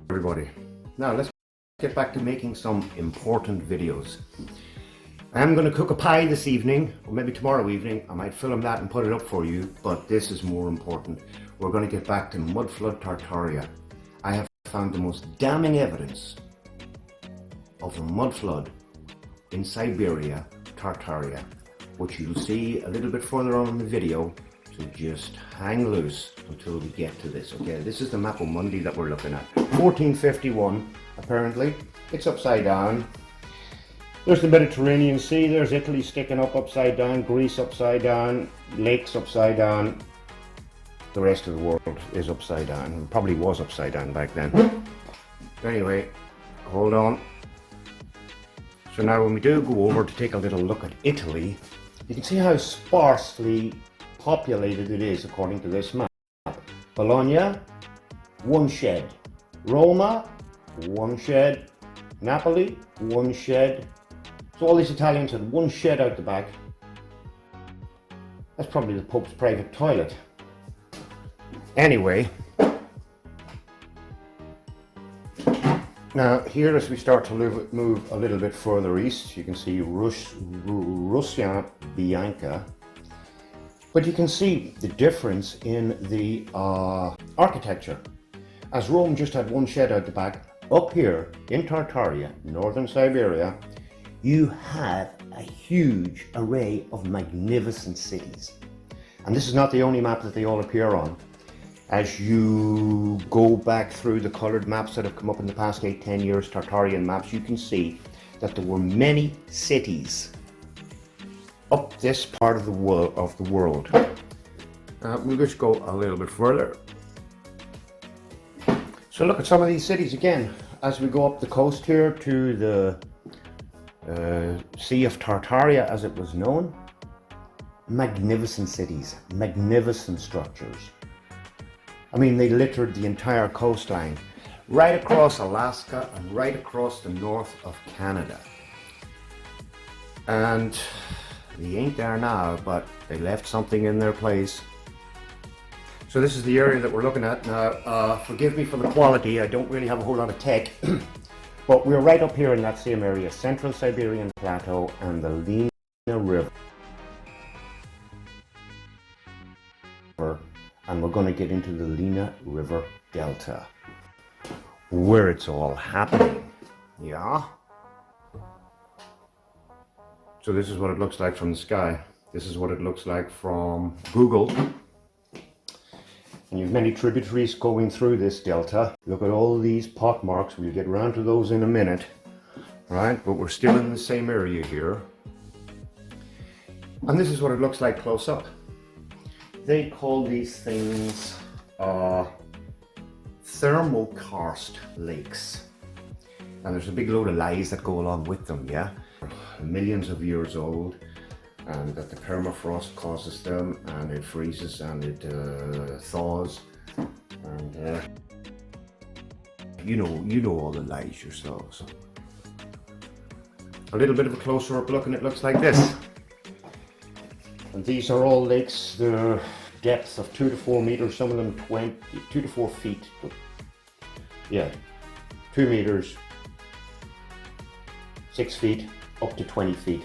everybody. Now let's get back to making some important videos. I'm going to cook a pie this evening, or maybe tomorrow evening. I might film that and put it up for you, but this is more important. We're going to get back to mudflood Tartaria. I have found the most damning evidence of a mudflood in Siberia, Tartaria, which you'll see a little bit further on in the video. So just hang loose until we get to this. Okay, this is the map of Monday that we're looking at. 1451, apparently. It's upside down. There's the Mediterranean Sea, there's Italy sticking up upside down, Greece upside down, lakes upside down. The rest of the world is upside down. It probably was upside down back then. Anyway, hold on. So now when we do go over to take a little look at Italy, you can see how sparsely populated it is according to this map. Bologna, one shed. Roma, one shed. Napoli, one shed. So all these Italians had one shed out the back. That's probably the Pope's private toilet. Anyway, now here as we start to move a little bit further east, you can see Russia Bianca. But you can see the difference in the architecture. As Rome just had one shed out the back, up here in Tartaria, northern Siberia, you have a huge array of magnificent cities. And this is not the only map that they all appear on. As you go back through the coloured maps that have come up in the past 8-10 years, Tartarian maps, you can see that there were many cities up this part of the world. We'll just go a little bit further. So look at some of these cities again. As we go up the coast here to the Sea of Tartaria, as it was known. Magnificent cities, magnificent structures. I mean, they littered the entire coastline, right across Alaska and right across the north of Canada. And they ain't there now, but they left something in their place. So this is the area that we're looking at now. Forgive me for the quality, I don't really have a whole lot of tech. But we're right up here in that same area, Central Siberian Plateau and the Lena River. And we're going to get into the Lena River Delta, where it's all happening. Yeah? So this is what it looks like from the sky. This is what it looks like from Google. And you have many tributaries going through this delta. Look at all these pot marks. We'll get around to those in a minute. Right, but we're still in the same area here. And this is what it looks like close up. They call these things thermokarst lakes. And there's a big load of lies that go along with them, yeah? Millions of years old, and that the permafrost causes them, and it freezes and it thaws, and you know all the lies yourselves. A little bit of a closer up look and it looks like this. And these are all lakes. They're depths of 2 to 4 meters, some of them 2 to 4 feet. Yeah, 2 meters, 6 feet, up to 20 feet.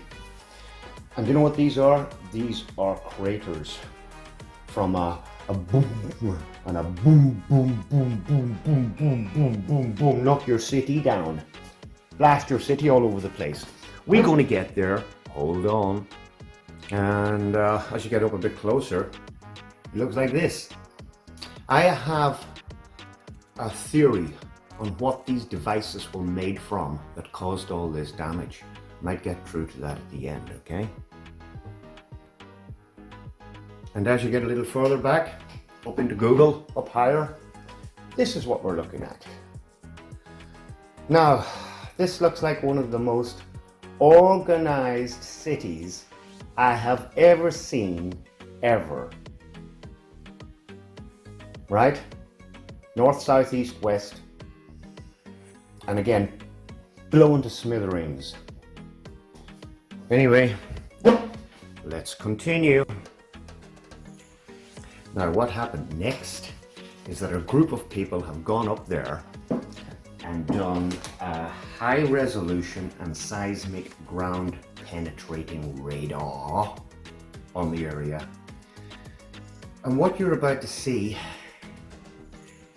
And you know what these are? These are craters from a boom and a boom, boom, boom, boom, boom, boom, boom, boom, boom. Knock your city down. Blast your city all over the place. We're going to get there. Hold on. And as you get up a bit closer, it looks like this. I have a theory on what these devices were made from that caused all this damage. Might get through to that at the end, okay? And as you get a little further back, up into Google, up higher, this is what we're looking at. Now, this looks like one of the most organized cities I have ever seen, ever. Right? North, south, east, west. And again, blown to smithereens. Anyway, let's continue. Now what happened next is that a group of people have gone up there and done a high resolution and seismic ground penetrating radar on the area. And what you're about to see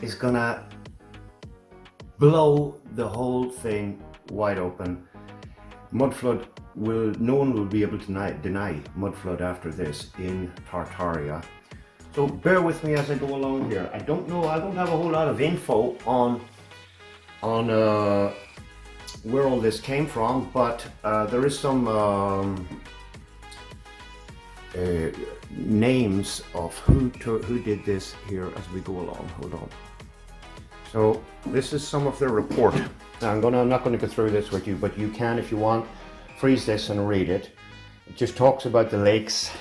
is gonna blow the whole thing wide open. Mudflood no one will be able to deny mudflood after this in Tartaria. So bear with me as I go along here. I don't have a whole lot of info on where all this came from, but there is some names of who did this here as we go along. Hold on. So this is some of their report. Now I'm not going to go through this with you, but you can, if you want, freeze this and read it. It just talks about the lakes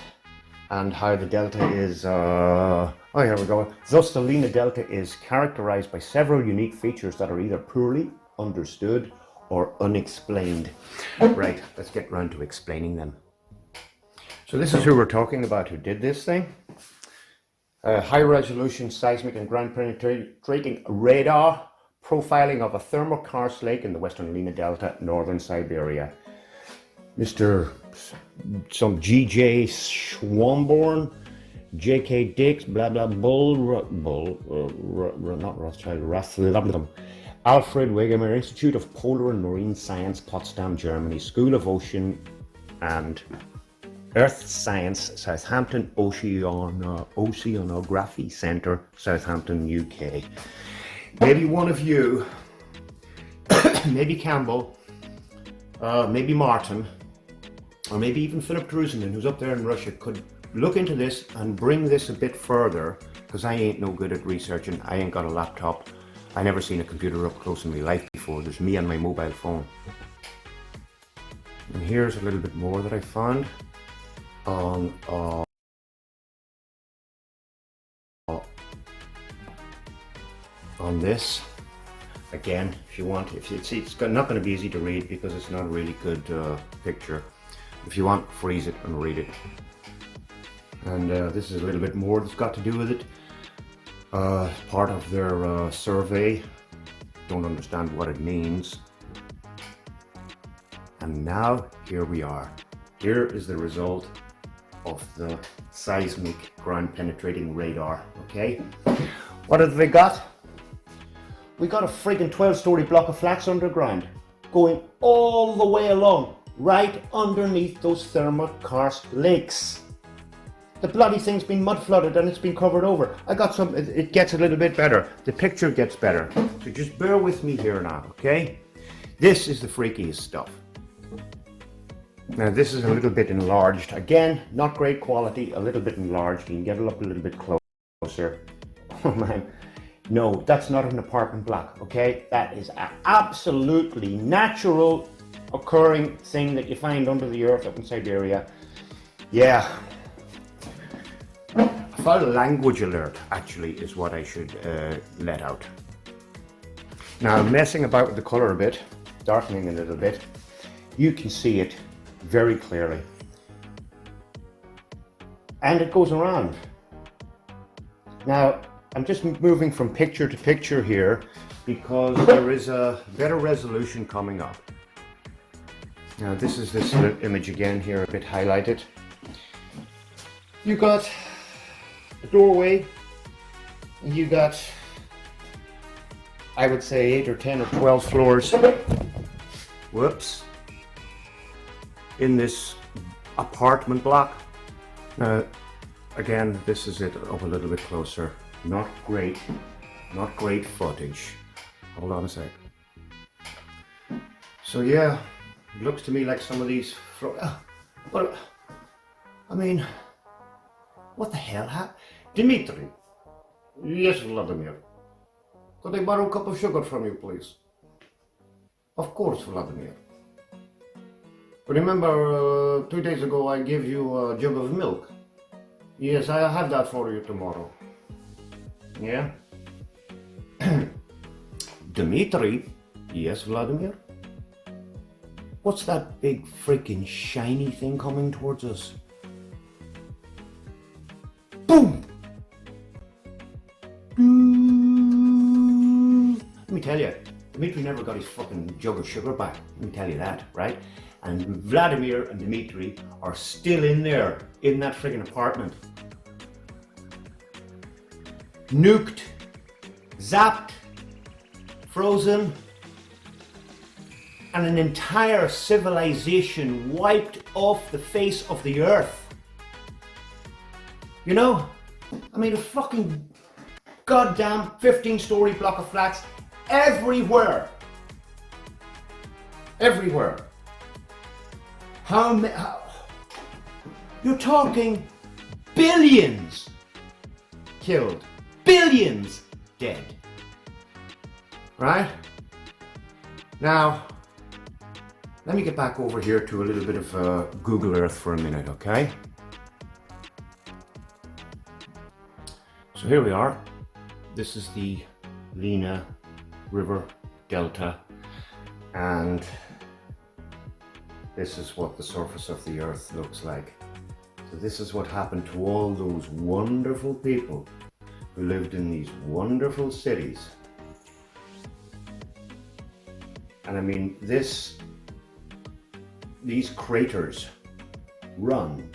and how the delta is, oh, here we go. Thus, the Lena Delta is characterized by several unique features that are either poorly understood or unexplained. Right, let's get round to explaining them. So this is who we're talking about, who did this thing. High resolution seismic and ground penetrating radar profiling of a thermal karst lake in the western Lena Delta, northern Siberia. Mr. some G.J. Schwamborn, J.K. Dix, blah blah not Rothschild, Alfred Wegener, Institute of Polar and Marine Science, Potsdam, Germany, School of Ocean and Earth Science, Southampton Oceanography Centre, Southampton, UK. Maybe one of you, maybe Campbell, maybe Martin, or maybe even Philip Druzinin, who's up there in Russia, could look into this and bring this a bit further, because I ain't no good at researching. I ain't got a laptop. I never seen a computer up close in my life before. There's me and my mobile phone. And here's a little bit more that I found on this. Again, if you want, it's not going to be easy to read because it's not a really good picture. If you want, freeze it and read it. And this is a little bit more that's got to do with it. Part of their survey. Don't understand what it means. And now, here we are. Here is the result of the seismic ground penetrating radar, okay? What have they got? We got a friggin' 12-story block of flats underground, going all the way along, right underneath those thermal karst lakes. The bloody thing's been mud flooded and it's been covered over. I got some, it gets a little bit better. The picture gets better. So just bear with me here now, okay? This is the freakiest stuff. Now this is a little bit enlarged. Again, not great quality, a little bit enlarged. You can get it up a little bit closer. Oh man. No, that's not an apartment block, okay? That is an absolutely natural occurring thing that you find under the earth up in Siberia. Yeah. A foul language alert, actually, is what I should let out. Now, I'm messing about with the color a bit, darkening a little bit. You can see it very clearly. And it goes around. Now, I'm just moving from picture to picture here because there is a better resolution coming up. Now this is this image again here, a bit highlighted. You got a doorway, you got, I would say 8 or 10 or 12 floors, whoops, in this apartment block. Now again, this is it up a little bit closer. Not great footage. Hold on a sec. So yeah, it looks to me like some of these, but I mean, what the hell happened? Dimitri. Yes, Vladimir. Could I borrow a cup of sugar from you, please? Of course, Vladimir. Remember 2 days ago I gave you a jug of milk? Yes, I'll have that for you tomorrow. Yeah? Dmitri? Yes, Vladimir? What's that big freaking shiny thing coming towards us? Boom! Let me tell you, Dmitry never got his fucking jug of sugar back, let me tell you that, right? And Vladimir and Dmitry are still in there, in that friggin' apartment. Nuked, zapped, frozen, and an entire civilization wiped off the face of the earth. You know? I mean, a fucking goddamn 15-story block of flats everywhere. Everywhere. How you're talking billions killed, billions dead. Right? Now, let me get back over here to a little bit of Google Earth for a minute, okay? So here we are. This is the Lena River Delta, and this is what the surface of the Earth looks like. So this is what happened to all those wonderful people who lived in these wonderful cities. And I mean, these craters run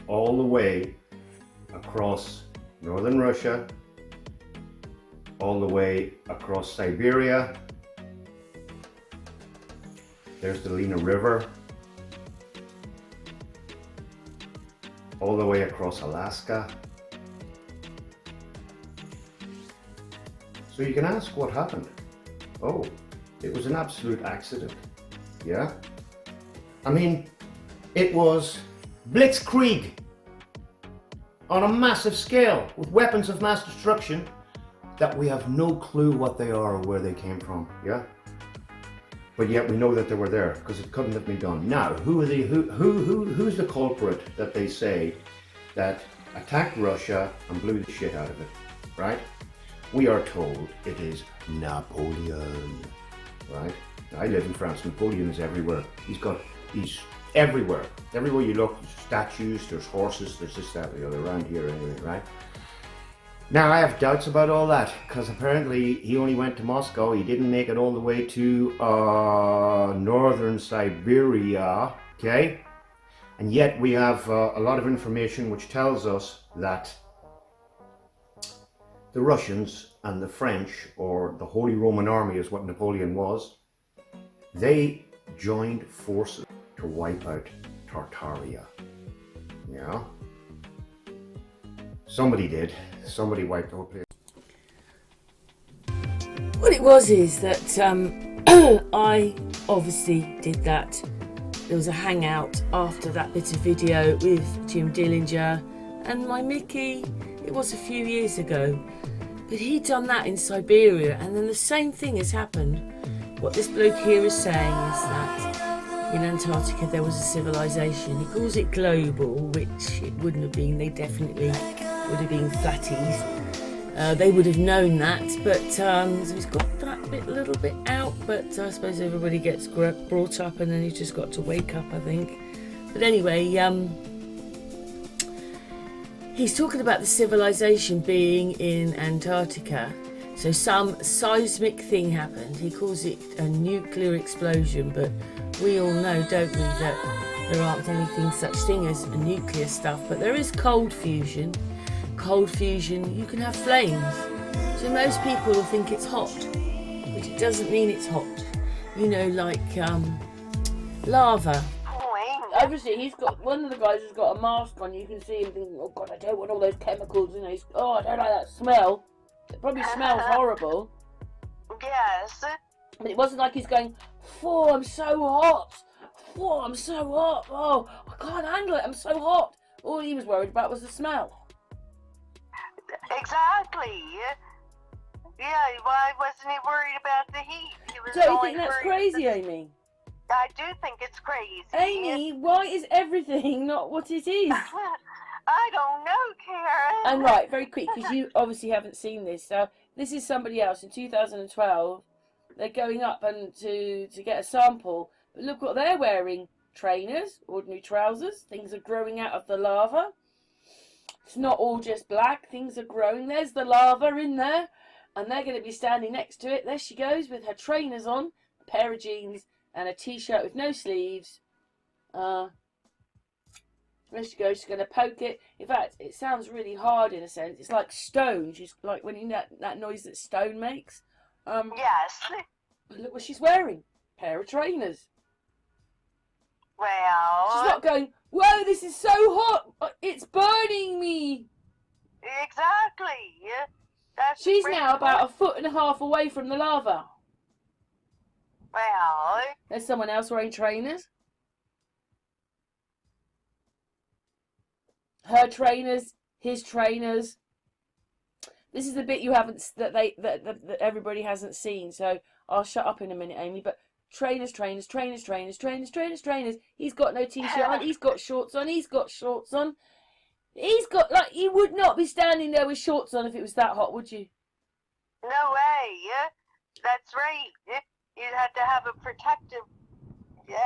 all the way across northern Russia, all the way across Siberia. There's the Lena River, all the way across Alaska. So you can ask what happened. Oh, it was an absolute accident. Yeah? I mean, it was blitzkrieg on a massive scale with weapons of mass destruction that we have no clue what they are or where they came from. Yeah? But yet we know that they were there because it couldn't have been done. Now, who's the culprit that they say that attacked Russia and blew the shit out of it, right? We are told it is Napoleon, right? I live in France. Napoleon is everywhere. He's everywhere. Everywhere you look, there's statues, there's horses, there's this, that, the other, around here anyway, right? Now, I have doubts about all that, because apparently he only went to Moscow. He didn't make it all the way to northern Siberia, okay? And yet we have a lot of information which tells us that the Russians and the French, or the Holy Roman Army is what Napoleon was, they joined forces to wipe out Tartaria. Yeah? Somebody did. Somebody wiped the whole place. What it was is that I obviously did that. There was a hangout after that bit of video with Jim Dillinger and my Mickey. It was a few years ago. But he'd done that in Siberia, and then the same thing has happened. What this bloke here is saying is that in Antarctica there was a civilization. He calls it global, which it wouldn't have been. They definitely would have been flatties. They would have known that, but so he's got that bit, a little bit out, but I suppose everybody gets brought up and then he's just got to wake up, I think. But anyway, he's talking about the civilization being in Antarctica. So some seismic thing happened. He calls it a nuclear explosion, but we all know, don't we, that there aren't anything such thing as a nuclear stuff, but there is cold fusion. Cold fusion, you can have flames. So most people will think it's hot, but it doesn't mean it's hot. You know, like lava. Obviously, he's got, one of the guys has got a mask on. You can see him thinking, oh God, I don't want all those chemicals, you know. I don't like that smell. It probably smells horrible. Yes. But it wasn't like he's going, oh, I'm so hot. Oh, I'm so hot. Oh, I can't handle it. I'm so hot. All he was worried about was the smell. Exactly. Yeah, why wasn't he worried about the heat? He was Don't you think that's crazy, Amy? I do think it's crazy. Amy, why is everything not what it is? I don't know, Karen. And right, very quick, because you obviously haven't seen this. This is somebody else in 2012. They're going up and to get a sample. But look what they're wearing. Trainers, ordinary trousers. Things are growing out of the lava. It's not all just black. Things are growing. There's the lava in there. and they're going to be standing next to it. There she goes with her trainers on, a pair of jeans and a t-shirt with no sleeves. There she goes. She's going to poke it. In fact, it sounds really hard in a sense. It's like stone. She's like when you know that noise that stone makes. Yes. Look what she's wearing. Pair of trainers. Well. She's not going, whoa, this is so hot. It's burning me. Exactly. She's now about 1.5 feet away from the lava. Well. There's someone else wearing trainers. Her trainers, his trainers. This is the bit you haven't that everybody hasn't seen. So I'll shut up in a minute, Amy. But trainers. He's got no t-shirt on. He's got shorts on. He's got shorts on. He's got, like, you would not be standing there with shorts on if it was that hot, would you? No way. That's right. You'd have to have a protective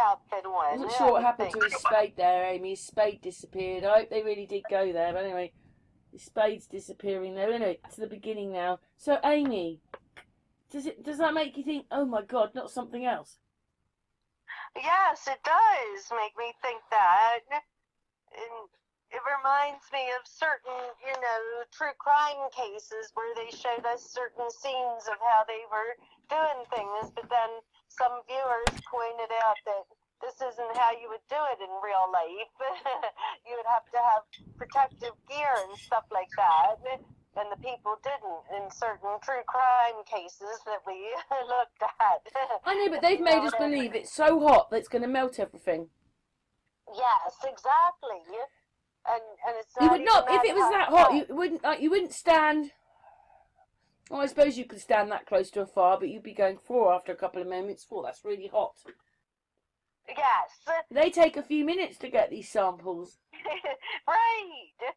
outfit on. I wasn't sure what happened to his spade there, Amy. His spade disappeared. I hope they really did go there. But anyway, his spade's disappearing there. Anyway, to the beginning now. So, Amy, does that make you think, oh my God, not something else? Yes, it does make me think that. And it reminds me of certain, true crime cases where they showed us certain scenes of how they were doing things, but then some viewers pointed out that this isn't how you would do it in real life. You would have to have protective gear and stuff like that. And the people didn't in certain true crime cases that we looked at. I know, but they've made us believe it's so hot that it's going to melt everything. Yes, exactly. And it's not You would not, if it was that hot, you wouldn't stand. Well, I suppose you could stand that close to a fire, but you'd be going for after a couple of moments. Oh, that's really hot. Yes. They take a few minutes to get these samples. Right.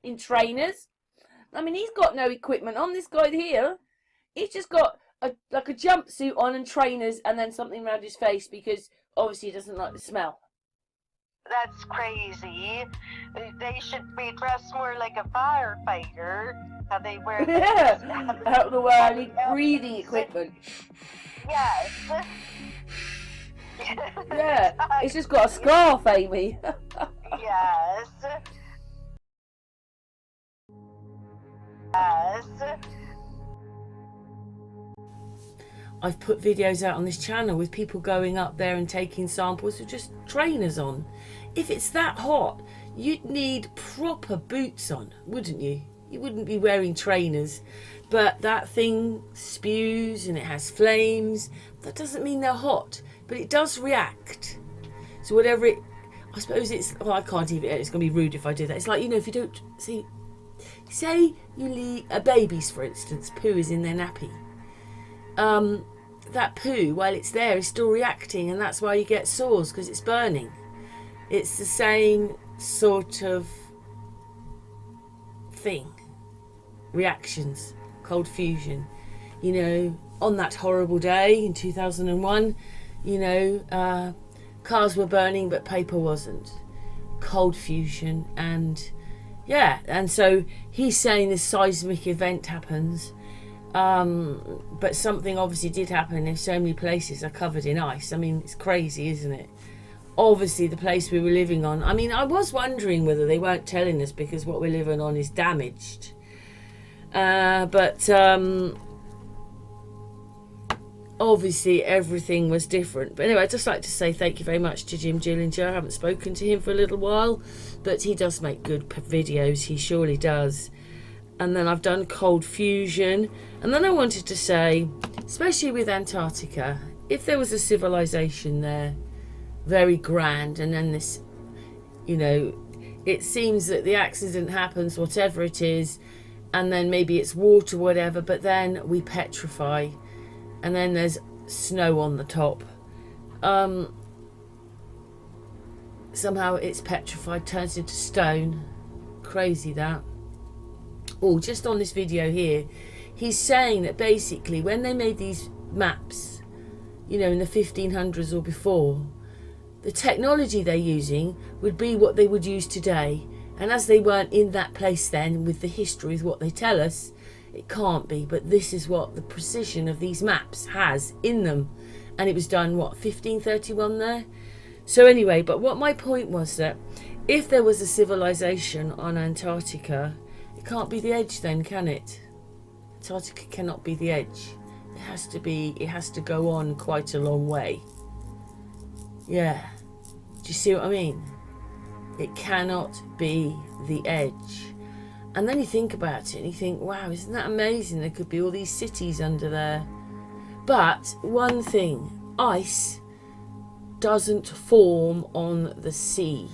In trainers. I mean, he's got no equipment on, this guy here. He's just got a jumpsuit on and trainers and then something around his face because obviously he doesn't like the smell. That's crazy. They should be dressed more like a firefighter. How they wear out of the way, I need breathing equipment. Yes. Yeah, it's just got a scarf, Amy. Yes. Yes. I've put videos out on this channel with people going up there and taking samples with just trainers on. If it's that hot, you'd need proper boots on, wouldn't you? You wouldn't be wearing trainers. But that thing spews and it has flames. That doesn't mean they're hot, but it does react. So whatever it, I suppose it's, oh, I can't even, it's going to be rude if I do that. It's like, if you don't, see, say you leave, babies for instance, poo is in their nappy. That poo, while it's there, is still reacting, and that's why you get sores, because it's burning. It's the same sort of thing. Reactions, cold fusion. On that horrible day in 2001, cars were burning but paper wasn't. Cold fusion, and so he's saying this seismic event happens. But something obviously did happen if so many places are covered in ice. I mean, it's crazy, isn't it? Obviously, the place we were living on, I mean, I was wondering whether they weren't telling us because what we're living on is damaged. But obviously, everything was different. But anyway, I'd just like to say thank you very much to Jim Dillinger. I haven't spoken to him for a little while, but he does make good videos. He surely does. And then I've done cold fusion. And then I wanted to say, especially with Antarctica, if there was a civilization there, very grand, and then this, it seems that the accident happens, whatever it is, and then maybe it's water, whatever, but then we petrify, and then there's snow on the top. Somehow it's petrified, turns into stone. Crazy that. Oh, just on this video here, he's saying that basically when they made these maps, in the 1500s or before, the technology they're using would be what they would use today. And as they weren't in that place then, with the history, with what they tell us, It can't be, but this is what the precision of these maps has in them. And it was done, what, 1531 there? So anyway, but what my point was that if there was a civilization on Antarctica, it can't be the edge then, can it? Antarctica cannot be the edge. It has to go on quite a long way. Yeah. Do you see what I mean? It cannot be the edge. And then you think about it and you think, wow, isn't that amazing? There could be all these cities under there. But one thing, ice doesn't form on the sea.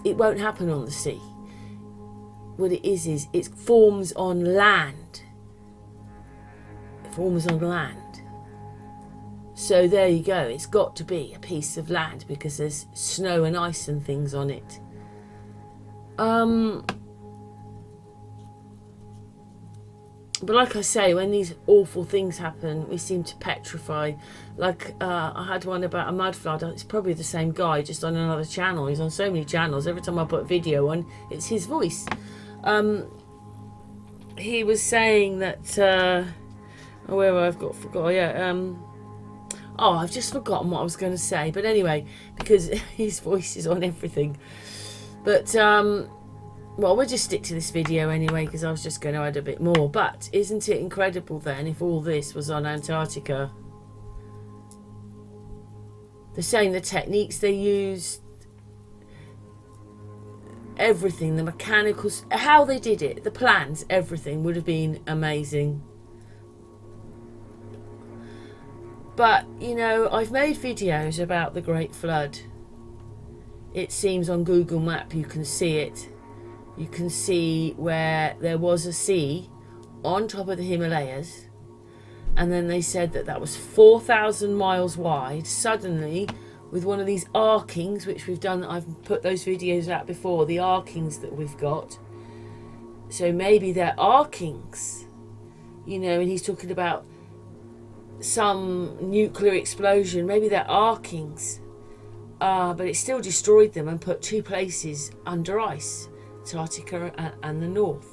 It won't happen on the sea. What it is it forms on land. It forms on land. So there you go. It's got to be a piece of land because there's snow and ice and things on it. But like I say, when these awful things happen, we seem to petrify. Like I had one about a mud flood. It's probably the same guy, just on another channel. He's on so many channels. Every time I put a video on, it's his voice. He was saying that I've just forgotten what I was going to say. But anyway, because his voice is on everything. But well, we'll just stick to this video anyway, because I was just going to add a bit more. But isn't it incredible then if all this was on Antarctica? They're saying the techniques they used, everything, the mechanicals, how they did it, the plans, everything would have been amazing. But, you know, I've made videos about the Great Flood. It seems on Google Map you can see it. You can see where there was a sea on top of the Himalayas. And then they said that that was 4,000 miles wide. Suddenly, with one of these arkings, which we've done, I've put those videos out before, the arkings that we've got. So maybe they're arkings. You know, and he's talking about some nuclear explosion. Maybe they're arkings. But it still destroyed them and put two places under ice. Antarctica and the north.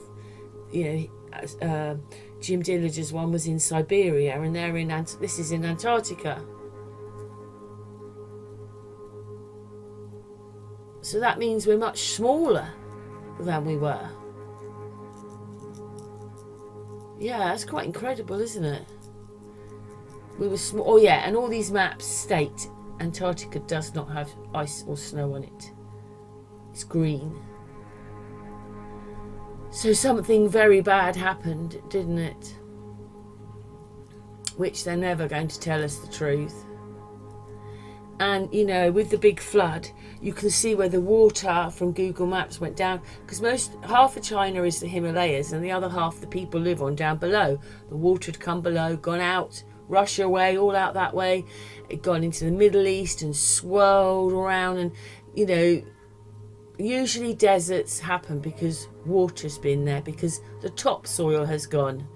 You know, Jim Dillinger's one was in Siberia, and they're in this is in Antarctica. So that means we're much smaller than we were. Yeah, that's quite incredible, isn't it? We were small. Oh yeah, and all these maps state Antarctica does not have ice or snow on it. It's green. So something very bad happened, didn't it? Which they're never going to tell us the truth. And, you know, with the big flood, you can see where the water from Google Maps went down. Because half of China is the Himalayas and the other half the people live on down below. The water had come below, gone out, Russia way, all out that way. It gone into the Middle East and swirled around. And, you know, usually deserts happen because water's been there, because the topsoil has gone.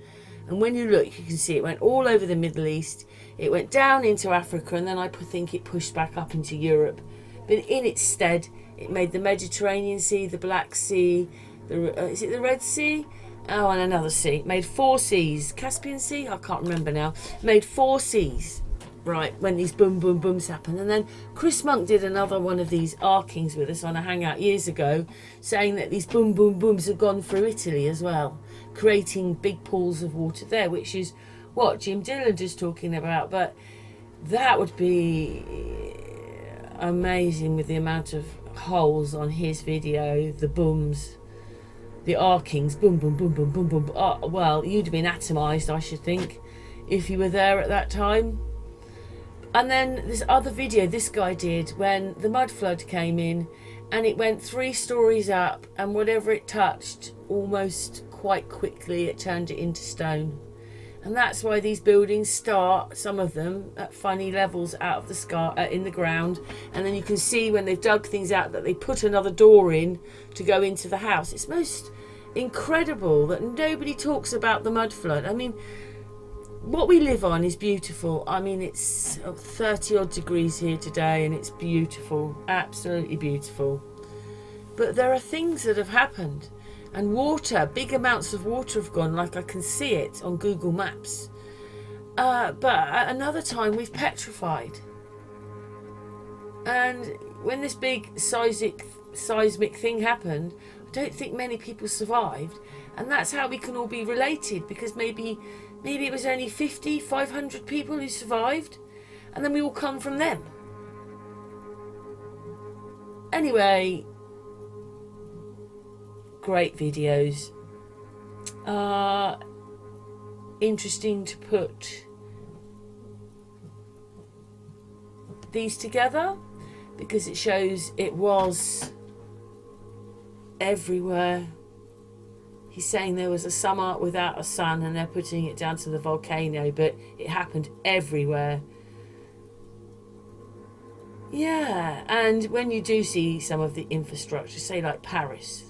And when you look, you can see it went all over the Middle East. It went down into Africa, and then I think it pushed back up into Europe. But in its stead, it made the Mediterranean Sea, the Black Sea, is it the Red Sea? Oh, and another sea. It made 4 seas. Caspian Sea? I can't remember now. It made 4 seas. Right, when these boom, boom, booms happened. And then Chris Monk did another one of these arkings with us on a hangout years ago, saying that these boom, boom, booms had gone through Italy as well, creating big pools of water there, which is what Jim Dillinger's talking about. But that would be amazing with the amount of holes on his video, the booms, the arkings, boom, boom, boom, boom, boom, boom. Oh, well, you'd have been atomised, I should think, if you were there at that time. And then this other video this guy did when the mud flood came in, and it went 3 stories up, and whatever it touched, almost quite quickly it turned it into stone. And that's why these buildings start, some of them, at funny levels out of the sky, in the ground. And then you can see when they've dug things out that they put another door in to go into the house. It's most incredible that nobody talks about the mud flood. I mean, what we live on is beautiful. I mean, it's 30 odd degrees here today and it's beautiful, absolutely beautiful. But there are things that have happened, And water, big amounts of water have gone, like I can see it on Google Maps. But at another time we've petrified. And when this big seismic thing happened, I don't think many people survived. And that's how we can all be related, because maybe it was only 50, 500 people who survived, and then we all come from them. Anyway, great videos. Interesting to put these together, because it shows it was everywhere. He's saying there was a summer without a sun, and they're putting it down to the volcano, but it happened everywhere. Yeah, and when you do see some of the infrastructure, say like Paris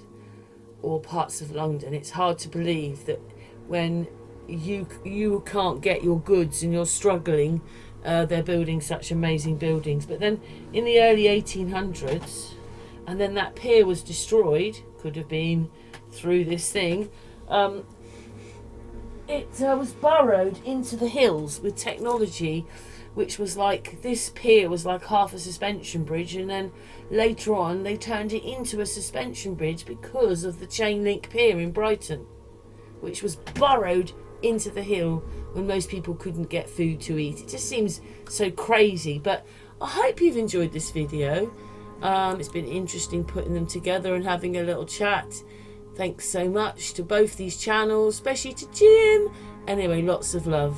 or parts of London, it's hard to believe that when you can't get your goods and you're struggling, they're building such amazing buildings. But then in the early 1800s, and then that pier was destroyed, could have been through this thing, it was burrowed into the hills with technology, which was like, this pier was like half a suspension bridge, and then later on they turned it into a suspension bridge because of the chain link pier in Brighton, which was burrowed into the hill when most people couldn't get food to eat. It just seems so crazy, but I hope you've enjoyed this video. It's been interesting putting them together and having a little chat. Thanks so much to both these channels, especially to Jim. Anyway, lots of love.